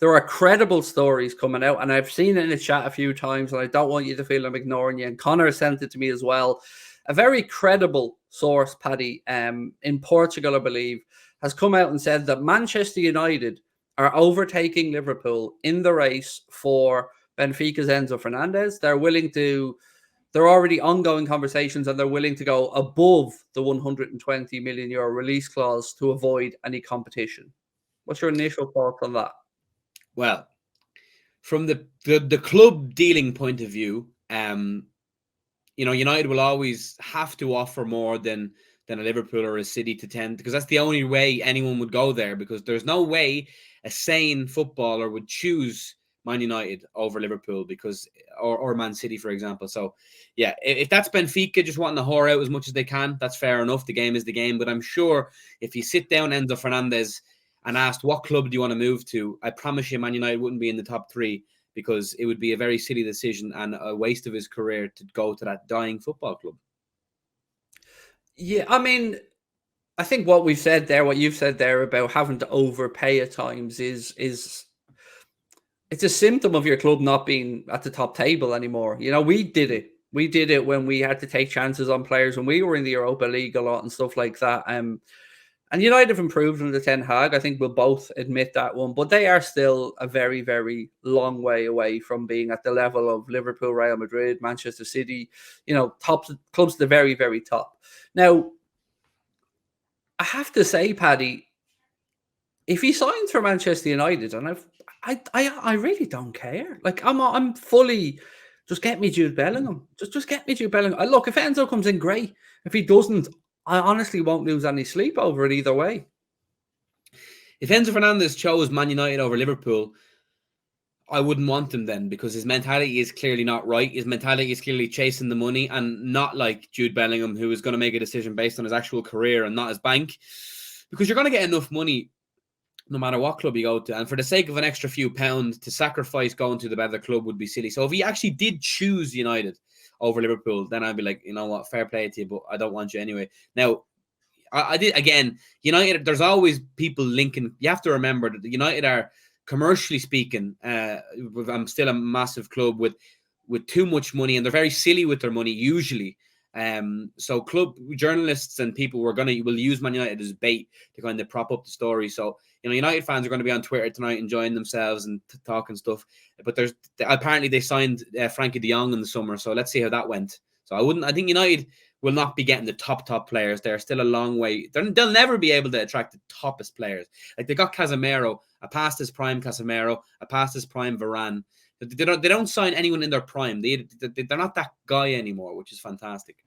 there are credible stories coming out, and I've seen it in the chat a few times, and I don't want you to feel I'm ignoring you. And Connor sent it to me as well. A very credible source, Paddy, in Portugal, I believe, has come out and said that Manchester United are overtaking Liverpool in the race for Benfica's Enzo Fernandez. They're already ongoing conversations, and they're willing to go above the 120 million euro release clause to avoid any competition. What's your initial thoughts on that? Well, from the club dealing point of view, United will always have to offer more than a Liverpool or a City to tend, because that's the only way anyone would go there, because there's no way a sane footballer would choose Man United over Liverpool or Man City, for example. So, yeah, if that's Benfica just wanting to whore out as much as they can, that's fair enough. The game is the game. But I'm sure if you sit down Enzo Fernandez and asked what club do you want to move to, I promise you Man United wouldn't be in the top three, because it would be a very silly decision and a waste of his career to go to that dying football club. Yeah, I mean, I think what you've said there about having to overpay at times is it's a symptom of your club not being at the top table anymore. We did it. We did it when we had to take chances on players when we were in the Europa League a lot and stuff like that. And United have improved under Ten Hag. I think we'll both admit that one. But they are still a very, very long way away from being at the level of Liverpool, Real Madrid, Manchester City, top clubs at the very, very top. Now, I have to say, Paddy, if he signs for Manchester United, and I really don't care. Like I'm fully just get me Jude Bellingham. Just get me Jude Bellingham. Look, if Enzo comes in, great. If he doesn't, I honestly won't lose any sleep over it either way. If Enzo Fernandez chose Man United over Liverpool, I wouldn't want him then, because his mentality is clearly not right. His mentality is clearly chasing the money, and not like Jude Bellingham, who is going to make a decision based on his actual career and not his bank. Because you're going to get enough money no matter what club you go to. And for the sake of an extra few pounds, to sacrifice going to the better club would be silly. So if he actually did choose United over Liverpool, then I'd be like, you know what, fair play to you, but I don't want you anyway. Now, I did, again, United, there's always people linking. You have to remember that United are, commercially speaking, I'm still a massive club with too much money, and they're very silly with their money usually. So club journalists and people will use Man United as bait to kind of prop up the story. So United fans are going to be on Twitter tonight enjoying themselves and talking stuff. But apparently they signed Frankie De Jong in the summer, so let's see how that went. So I think United will not be getting the top players. They're still a long way. They'll never be able to attract the toppest players. Like, they got Casemiro, a past his prime Casemiro, a past his prime Varane. They don't sign anyone in their prime. They're not that guy anymore, which is fantastic.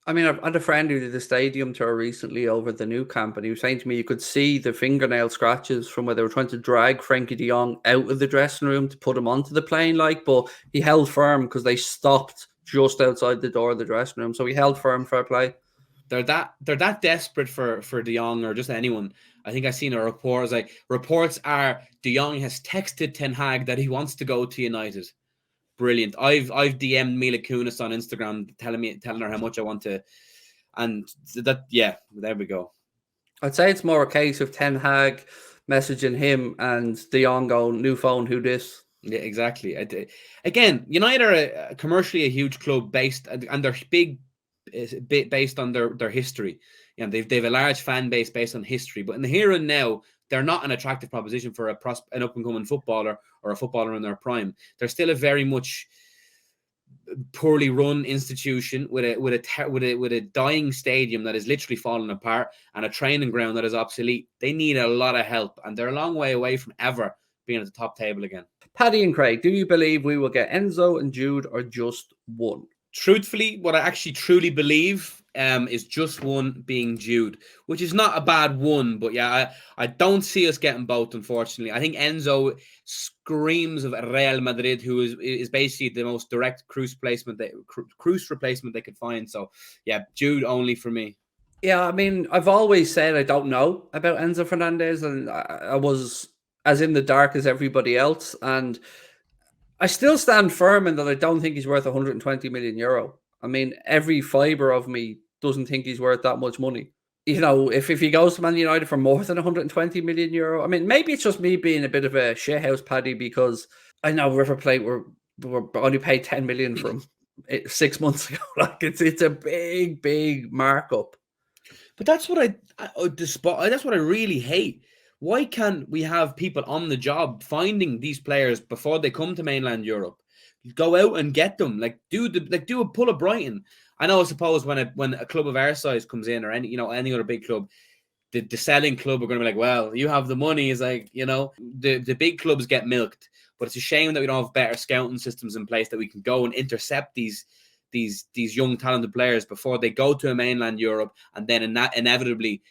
I mean, I had a friend who did a stadium tour recently over the new camp, and he was saying to me you could see the fingernail scratches from where they were trying to drag Frankie de Jong out of the dressing room to put him onto the plane, but he held firm because they stopped just outside the door of the dressing room. So he held firm, fair play. They're that desperate for De Jong or just anyone. I think I've seen a report. Reports are De Jong has texted Ten Hag that he wants to go to United. Brilliant. I've DM'd Mila Kunis on Instagram telling her how much I want to, and there we go. I'd say it's more a case of Ten Hag messaging him and De Jong going, new phone, who this? Yeah, exactly. Again, United are commercially a huge club and they're big based on their history. They've a large fan base based on history, but in the here and now, they're not an attractive proposition for an up-and-coming footballer or a footballer in their prime. They're still a very much poorly run institution with a dying stadium that is literally falling apart and a training ground that is obsolete. They need a lot of help, and they're a long way away from ever being at the top table again. Paddy and Craig, do you believe we will get Enzo and Jude, or just one? Truthfully, what I actually truly believe is just one, being Jude, which is not a bad one. But yeah, I don't see us getting both, unfortunately. I think Enzo screams of Real Madrid, who is basically the most direct Cruz replacement they could find. So yeah, Jude only for me. Yeah, I mean, I've always said I don't know about Enzo Fernandez, and I was as in the dark as everybody else. And I still stand firm in that I don't think he's worth 120 million euro. I mean, every fiber of me doesn't think he's worth that much money. you know, if he goes to Man United for more than 120 million euro, I mean, maybe it's just me being a bit of a shithouse, Paddy, because I know River Plate were only paid 10 million from 6 months ago. Like it's a big markup. But that's what I despise. That's what I really hate. Why can't we have people on the job finding these players before they come to mainland Europe? Go out and get them. Like do a pull of Brighton. I know. I suppose when a club of our size comes in, or any other big club, the selling club are going to be like, well, you have the money. Is like, the big clubs get milked. But it's a shame that we don't have better scouting systems in place that we can go and intercept these young talented players before they go to a mainland Europe, and then inevitably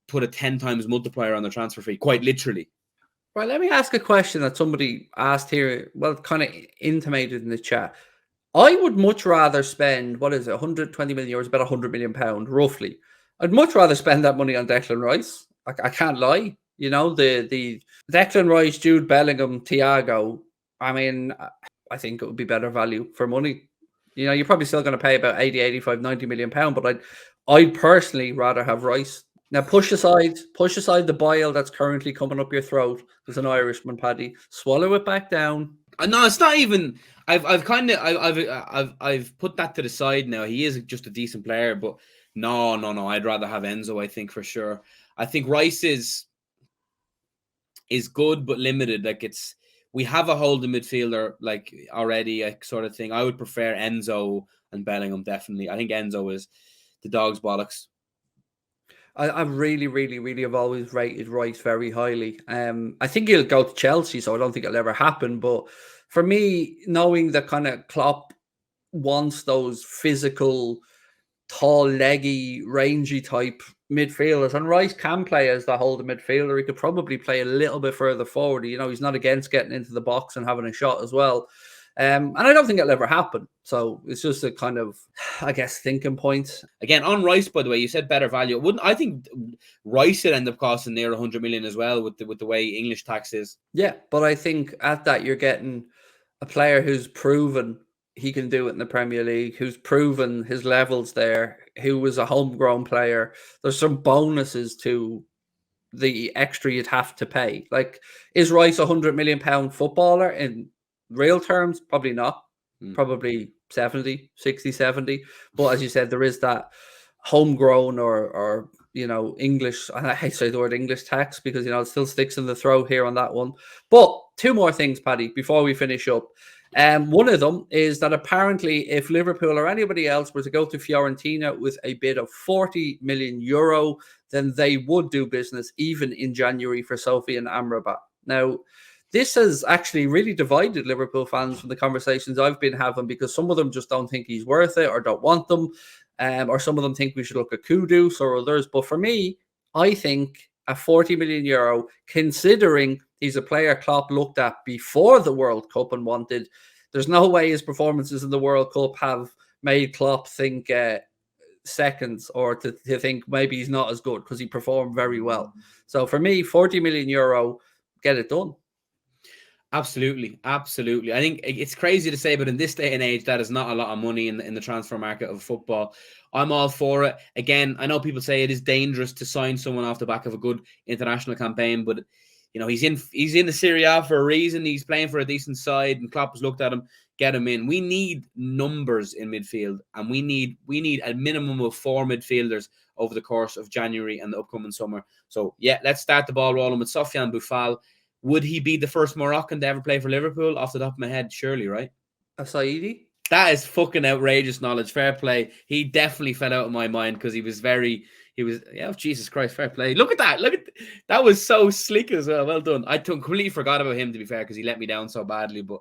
put a 10 times multiplier on the transfer fee, quite literally. Right, let me ask a question that somebody asked here, well, kind of intimated in the chat. I would much rather spend, what is it, 120 million euros, about 100 million pound, roughly. I'd much rather spend that money on Declan Rice. I can't lie. You know, the Declan Rice, Jude Bellingham, Thiago, I mean, I think it would be better value for money. You know, you're probably still going to pay about 80, 85, 90 million pound, but I'd personally rather have Rice. Now push aside the bile that's currently coming up your throat. There's an Irishman, Paddy. Swallow it back down. No, it's not even. I've put that to the side now. He is just a decent player, but no. I'd rather have Enzo. I think for sure. I think Rice is good but limited. Like we have a Houlden midfielder like already, a sort of thing. I would prefer Enzo and Bellingham definitely. I think Enzo is the dog's bollocks. I really have always rated Rice very highly. I think he'll go to Chelsea, so I don't think it'll ever happen. But for me, knowing that kind of Klopp wants those physical, tall, leggy, rangy type midfielders, and Rice can play as the holding midfielder. He could probably play a little bit further forward. You know, he's not against getting into the box and having a shot as well. And I don't think it'll ever happen. So it's just a kind of, I guess, thinking point. Again, on Rice, by the way, you said better value. I think Rice would end up costing near 100 million as well with the way English tax is. Yeah, but I think at that you're getting a player who's proven he can do it in the Premier League, who's proven his levels there, who was a homegrown player. There's some bonuses to the extra you'd have to pay. Like, is Rice a £100 million footballer in real terms? Probably not. Probably 70, 60, 70. But as you said, there is that homegrown or English, I hate to say the word English tax because, it still sticks in the throat here on that one. But two more things, Paddy, before we finish up. One of them is that apparently if Liverpool or anybody else were to go to Fiorentina with a bid of 40 million euro, then they would do business even in January for Sophie and Amrabat. Now, this has actually really divided Liverpool fans from the conversations I've been having because some of them just don't think he's worth it or don't want them. Or some of them think we should look at Kudus or others. But for me, I think a 40 million euro, considering he's a player Klopp looked at before the World Cup and wanted, there's no way his performances in the World Cup have made Klopp think seconds or to think maybe he's not as good because he performed very well. So for me, 40 million euro, get it done. Absolutely. I think it's crazy to say, but in this day and age, that is not a lot of money in the transfer market of football. I'm all for it. Again, I know people say it is dangerous to sign someone off the back of a good international campaign, but he's in the Serie A for a reason. He's playing for a decent side, and Klopp has looked at him, get him in. We need numbers in midfield, and we need a minimum of 4 midfielders over the course of January and the upcoming summer. So yeah, let's start the ball rolling with Sofiane Boufal. Would he be the first Moroccan to ever play for Liverpool? Off the top of my head, surely, right? A Saidi? That is fucking outrageous knowledge. Fair play. He definitely fell out of my mind because Jesus Christ, fair play. Look at that. That was so slick as well. Well done. I completely forgot about him, to be fair, because he let me down so badly. But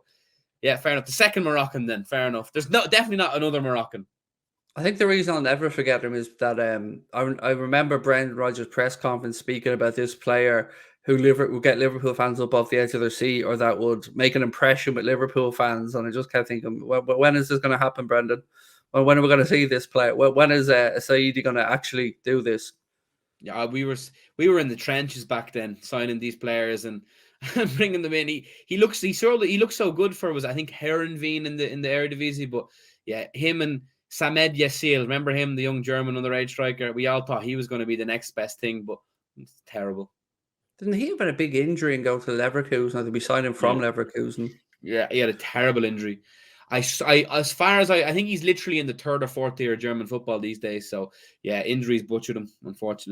yeah, fair enough. The second Moroccan then, fair enough. There's definitely not another Moroccan. I think the reason I'll never forget him is that I remember Brendan Rodgers' press conference speaking about this player who would get Liverpool fans up off the edge of their seat, or that would make an impression with Liverpool fans. And I just kept thinking, well, when is this going to happen, Brendan? Well, when are we going to see this player? When is Saidi going to actually do this? Yeah, we were in the trenches back then, signing these players and bringing them in. He looks so good for, was I think Herenveen in the Eredivisie, but yeah, him and Samed Yasil, remember him, the young German underage striker? We all thought he was going to be the next best thing, but it's terrible. Didn't he have a big injury and go to Leverkusen, or to be signing from Leverkusen? Yeah, he had a terrible injury. As far as I think he's literally in the third or fourth tier of German football these days. So yeah, injuries butchered him, unfortunately.